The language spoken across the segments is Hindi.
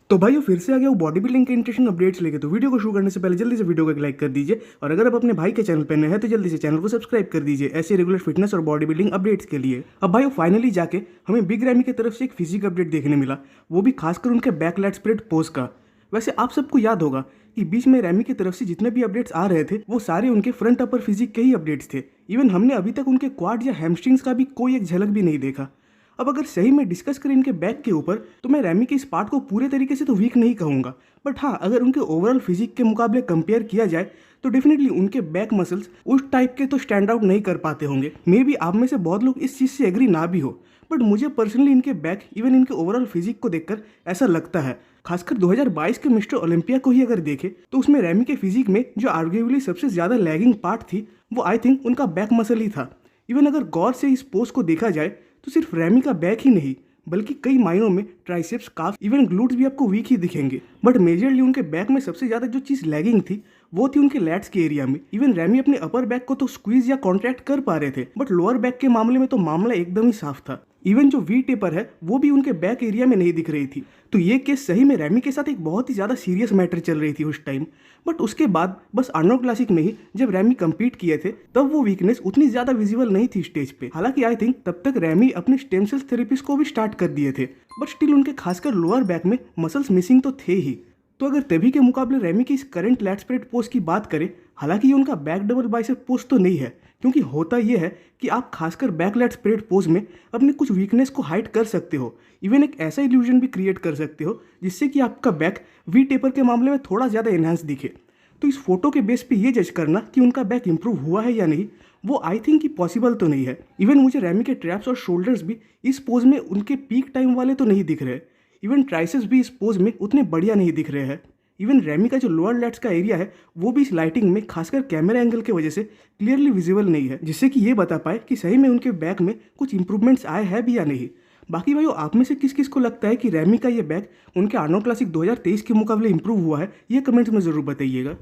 तो भाई फिर से आ गया वो बॉडी बिल्डिंग के इंटरेस्टिंग अपडेट्स लेके। तो वीडियो को शुरू करने से पहले जल्दी से वीडियो को एक लाइक कर दीजिए, और अगर आप अपने भाई के चैनल पर नए हैं तो जल्दी से चैनल को सब्सक्राइब कर दीजिए ऐसे रेगुलर फिटनेस और बॉडी बिल्डिंग अपडेट्स के लिए। अब भाई फाइनली जाके हमें बिग रैमी की तरफ से एक फिजिक अपडेट देखने मिला, वो भी खासकर उनके बैक लैट स्प्रेड पोज का। वैसे आप सबको याद होगा कि बीच में रैमी की तरफ से जितने भी अपडेट्स आ रहे थे वो सारे उनके फ्रंट अपर फिजिक के ही अपडेट्स थे। इवन हमने अभी तक उनके क्वाड या हैमस्ट्रिंग्स का भी कोई एक झलक भी नहीं देखा। अब अगर सही में डिस्कस करें इनके बैक के ऊपर, तो मैं रैमी के इस पार्ट को पूरे तरीके से तो वीक नहीं कहूँगा, बट हाँ अगर उनके ओवरऑल फिजिक के मुकाबले कंपेयर किया जाए तो डेफिनेटली उनके बैक मसल्स उस टाइप के तो स्टैंड आउट नहीं कर पाते होंगे। मे बी आप में से बहुत लोग इस चीज़ से एग्री ना भी हो, बट मुझे पर्सनली इनके बैक इवन इनके ओवरऑल फिजिक को देखकर ऐसा लगता है। खासकर 2022 के मिस्टर ओलंपिया को ही अगर देखें तो उसमें रैमी के फिजिक में जो आर्ग्यूबली सबसे ज़्यादा लैगिंग पार्ट थी वो आई थिंक उनका बैक मसल ही था। इवन अगर गौर से इस पोज को देखा जाए तो सिर्फ रैमी का बैक ही नहीं बल्कि कई मायनों में ट्राइसेप्स, काफ, इवन ग्लूट्स भी आपको वीक ही दिखेंगे। बट मेजरली उनके बैक में सबसे ज़्यादा जो चीज़ लैगिंग थी वो थी उनके लैट्स के एरिया में। इवन रैमी अपने अपर बैक को तो स्क्वीज या कॉन्ट्रैक्ट कर पा रहे थे, बट लोअर बैक के मामले में तो मामला एकदम ही साफ था। इवन जो वी टेपर है वो भी उनके बैक एरिया में नहीं दिख रही थी। तो ये केस सही में रैमी के साथ एक बहुत ही ज़्यादा सीरियस मैटर चल रही थी उस टाइम। बट उसके बाद बस आर्नोल्ड क्लासिक में ही जब रैमी compete किए थे तब वो वीकनेस उतनी ज़्यादा विजिबल नहीं थी स्टेज पे। हालांकि आई थिंक तब तक रैमी अपने स्टेम सेल्स थेरेपीज को भी स्टार्ट कर दिए थे, बट स्टिल उनके खासकर लोअर बैक में मसल्स मिसिंग तो थे ही। तो अगर तभी के मुकाबले रैमी की इस करंट लैट स्प्रेड पोज की बात करें, हालांकि ये उनका बैक डबल बाइसेप पोज तो नहीं है, क्योंकि होता ये है कि आप खासकर बैक लैट स्प्रेड पोज में अपने कुछ वीकनेस को हाइड कर सकते हो। इवन एक ऐसा इल्यूजन भी क्रिएट कर सकते हो जिससे कि आपका बैक वी टेपर के मामले में थोड़ा ज़्यादा एनहांस दिखे। तो इस फोटो के बेस पे ये जज करना कि उनका बैक इंप्रूव हुआ है या नहीं, वो आई थिंक कि पॉसिबल तो नहीं है। इवन मुझे रैमी के ट्रैप्स और शोल्डर्स भी इस पोज में उनके पीक टाइम वाले तो नहीं दिख रहे। इवन ट्राइसेप्स भी इस पोज में उतने बढ़िया नहीं दिख रहे हैं। इवन रैमी का जो लोअर लैट्स का एरिया है वो भी इस लाइटिंग में खासकर कैमरा एंगल की वजह से क्लियरली विजिबल नहीं है, जिससे कि ये बता पाए कि सही में उनके बैक में कुछ इंप्रूवमेंट्स आए हैं भी या नहीं। बाकी भाई आप में से किस किस को लगता है कि रैमी का ये बैक उनके आर्नोल्ड क्लासिक 2023 के मुकाबले इंप्रूव हुआ है, ये कमेंट्स में ज़रूर बताइएगा।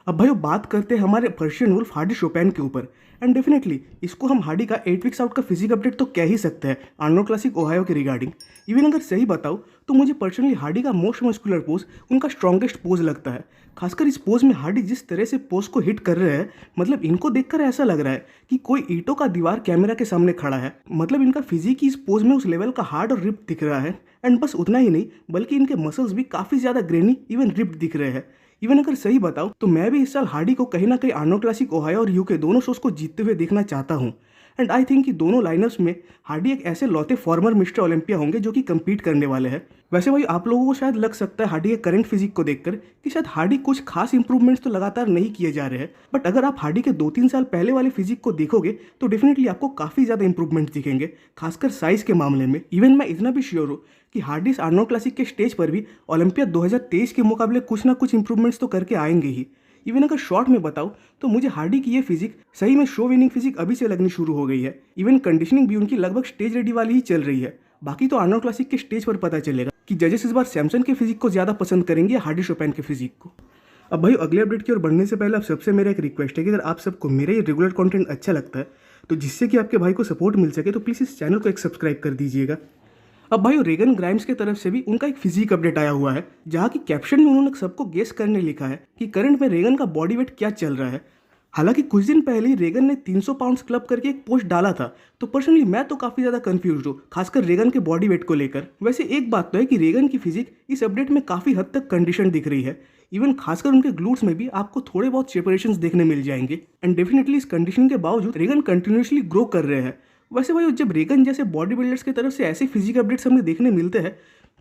अब भाई बात करते हैं हमारे पर्शियन वुल्फ हार्डी शोपैन के ऊपर, एंड डेफिनेटली इसको हम हार्डी का 8 वीक्स आउट का फिजिक अपडेट तो कह ही सकते हैं आर्नोल्ड क्लासिक ओहायो के रिगार्डिंग। इवन अगर सही बताऊँ तो मुझे पर्सनली हार्डी का मोस्ट मस्कुलर पोज उनका स्ट्रॉन्गेस्ट पोज लगता है। खासकर इस पोज में हार्डी जिस तरह से पोज को हिट कर रहे हैं, मतलब इनको देखकर ऐसा लग रहा है कि कोई ईंटों का दीवार कैमरा के सामने खड़ा है। मतलब इनका फिजिक इस पोज में उस लेवल का हार्ड और रिप्ड दिख रहा है। एंड बस उतना ही नहीं बल्कि इनके मसल्स भी काफ़ी ज़्यादा ग्रेनी इवन रिप्ड दिख रहे हैं। इवन अगर सही बताऊं तो मैं भी इस साल हार्डी को कहीं ना कहीं आर्नोल्ड क्लासिक ओहायो और यूके दोनों शोज को जीतते हुए देखना चाहता हूं। एंड आई थिंक कि दोनों लाइनर्स में हार्डी एक ऐसे लौते फॉर्मर मिस्टर ओलंपिया होंगे जो कि compete करने वाले हैं। वैसे भाई आप लोगों को शायद लग सकता है हार्डी के करंट फिजिक को देखकर कि शायद हार्डी कुछ खास इंप्रूवमेंट्स तो लगातार नहीं किए जा रहे हैं, बट अगर आप हार्डी के 2-3 साल पहले वाले फिजिक को देखोगे तो डेफिनेटली आपको काफ़ी ज़्यादा इंप्रूवमेंट्स दिखेंगे, खासकर साइज के मामले में। इवन मैं इतना भी श्योर हूँ कि हार्डी इस आर्नोल्ड क्लासिक के स्टेज पर भी ओलंपिया 2023 के मुकाबले कुछ ना कुछ इंप्रूवमेंट्स तो करके आएंगे ही। इवन अगर शॉर्ट में बताऊँ तो मुझे हार्डी की ये फिजिक सही में शो विनिंग फिजिक अभी से लगनी शुरू हो गई है। इवन कंडीशनिंग भी उनकी लगभग स्टेज रेडी वाली ही चल रही है। बाकी तो आर्नोल्ड क्लासिक के स्टेज पर पता चलेगा कि जजेस इस बार सैमसन के फिजिक को ज़्यादा पसंद करेंगे या हार्डी शोपैन के फिजिक को। अब भाई अगले अपडेट की ओर बढ़ने से पहले आप सबसे मेरा एक रिक्वेस्ट है कि अगर आप सबको मेरा ये रेगुलर कंटेंट अच्छा लगता है तो जिससे कि आपके भाई को सपोर्ट मिल सके तो प्लीज़ इस चैनल को एक सब्सक्राइब कर दीजिएगा। अब भाई रेगन ग्राइम्स की तरफ से भी उनका एक फिजिक अपडेट आया हुआ है, जहाँ की कैप्शन में उन्होंने सबको गेस करने लिखा है कि करंट में रेगन का बॉडी वेट क्या चल रहा है। हालांकि कुछ दिन पहले ही रेगन ने 300 पाउंड्स क्लब करके एक पोस्ट डाला था, तो पर्सनली मैं तो काफ़ी ज़्यादा कंफ्यूज हूँ खासकर रेगन के बॉडी वेट को लेकर। वैसे एक बात तो है कि रेगन की फिजिक इस अपडेट में काफ़ी हद तक कंडीशन दिख रही है। इवन खासकर उनके ग्लूट्स में भी आपको थोड़े बहुत सेपरेशंस देखने मिल जाएंगे। एंड डेफिनेटली इस कंडीशनिंग के बावजूद रेगन कंटिन्यूसली ग्रो कर रहे हैं। वैसे भाई जब रेगन जैसे बॉडी बिल्डर्स की तरफ से ऐसे फिजिक अपडेट्स हमें देखने मिलते हैं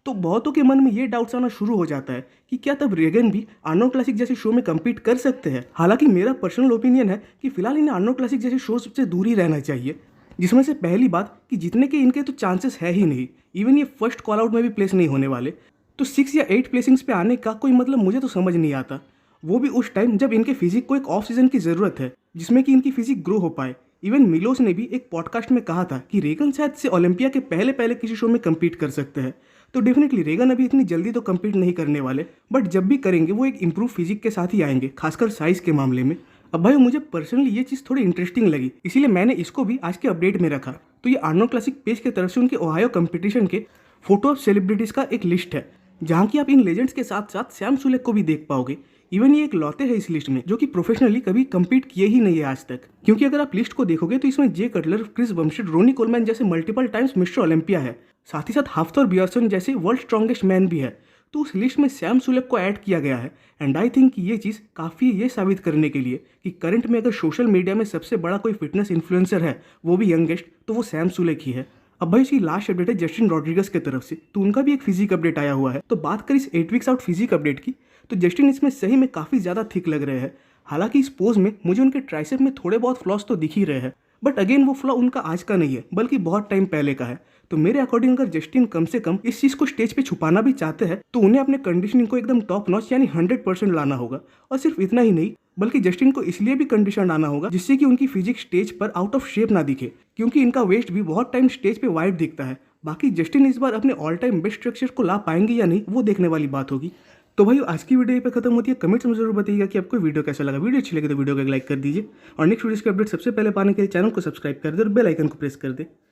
तो बहुतों के मन में ये डाउट्स आना शुरू हो जाता है कि क्या तब रेगन भी आर्नोल्ड क्लासिक जैसे शो में compete कर सकते हैं। हालांकि मेरा पर्सनल ओपिनियन है कि फिलहाल इन्हें आर्नोल्ड क्लासिक जैसे शो से दूर ही रहना चाहिए, जिसमें से पहली बात कि जीतने के इनके तो चांसेस है ही नहीं। इवन ये फर्स्ट कॉल आउट में भी प्लेस नहीं होने वाले, तो 6 या 8 प्लेसिंग्स पे आने का कोई मतलब मुझे तो समझ नहीं आता, वो भी उस टाइम जब इनके फिजिक को एक ऑफ सीजन की ज़रूरत है जिसमें कि इनकी फिजिक ग्रो हो पाए। इवन मिलोस ने भी एक पॉडकास्ट में कहा था कि रेगन शायद से ओलंपिया के पहले पहले किसी शो में compete कर सकते हैं। तो डेफिनेटली रेगन अभी इतनी जल्दी तो compete नहीं करने वाले, बट जब भी करेंगे वो एक इम्प्रूव फिजिक के साथ ही आएंगे, खासकर साइज के मामले में। अब भाई मुझे पर्सनली ये चीज़ थोड़ी इंटरेस्टिंग लगी, इसीलिए मैंने इसको भी आज के अपडेट में रखा। तो ये आर्नोल्ड क्लासिक पेज की तरफ से उनके ओहायो कंपटीशन के फोटो ऑफ सेलिब्रिटीज़ का एक लिस्ट है, जहाँ की आप इन लेजेंड्स के साथ साथ सैम सुलेक को भी देख पाओगे। इवन ये एक लौते हैं इस लिस्ट में जो कि प्रोफेशनली कभी कम्पीट किए ही नहीं है आज तक, क्योंकि अगर आप लिस्ट को देखोगे तो इसमें Jay Cutler, Chris Bumstead, Ronnie Coleman जैसे मल्टीपल टाइम्स मिस्टर ओलंपिया है, साथ ही साथ हाफ्थोर बियर्सन जैसे वर्ल्ड स्ट्रॉन्गेस्ट मैन भी है। तो उस लिस्ट में सैम सुलेक को ऐड किया गया है एंड आई थिंक ये चीज़ काफ़ी ये साबित करने के लिए कि करंट में अगर सोशल मीडिया में सबसे बड़ा कोई फिटनेस इन्फ्लुएंसर है, वो भी यंगेस्ट, तो वो सैम सुलेक ही है। अब भाई इसकी लास्ट अपडेट है जस्टिन रॉड्रिगस की तरफ से, तो उनका भी एक फिजिक अपडेट आया हुआ है। तो बात करें इस 8 वीक्स आउट फिजिक अपडेट की, तो जस्टिन इसमें सही में काफ़ी ज़्यादा थिक लग रहे हैं। हालांकि इस पोज में मुझे उनके ट्राइसेप में थोड़े बहुत फ्लॉस तो दिख ही रहे हैं, बट अगेन वो फ्लॉ उनका आज का नहीं है बल्कि बहुत टाइम पहले का है। तो मेरे अकॉर्डिंग अगर जस्टिन कम से कम इस चीज़ को स्टेज पे छुपाना भी चाहते हैं तो उन्हें अपने कंडीशनिंग को एकदम टॉप नॉच यानी 100% लाना होगा। और सिर्फ इतना ही नहीं बल्कि जस्टिन को इसलिए भी कंडीशन आना होगा जिससे कि उनकी फिजिक स्टेज पर आउट ऑफ शेप ना दिखे, क्योंकि इनका वेस्ट भी बहुत टाइम स्टेज पे वाइड दिखता है। बाकी जस्टिन इस बार अपने ऑल टाइम बेस्ट स्ट्रक्चर को ला पाएंगे या नहीं वो देखने वाली बात होगी। तो भाई आज की वीडियो पे खत्म होती है। कमेंट्स में जरूर बताइएगा कि आपको वीडियो कैसा लगा। वीडियो अच्छी लगे तो वीडियो को लाइक कर दीजिए और नेक्स्ट वीडियो के अपडेट सबसे पहले पाने के लिए चैनल को सब्सक्राइब कर दे और बेल आइकन को प्रेस कर दे।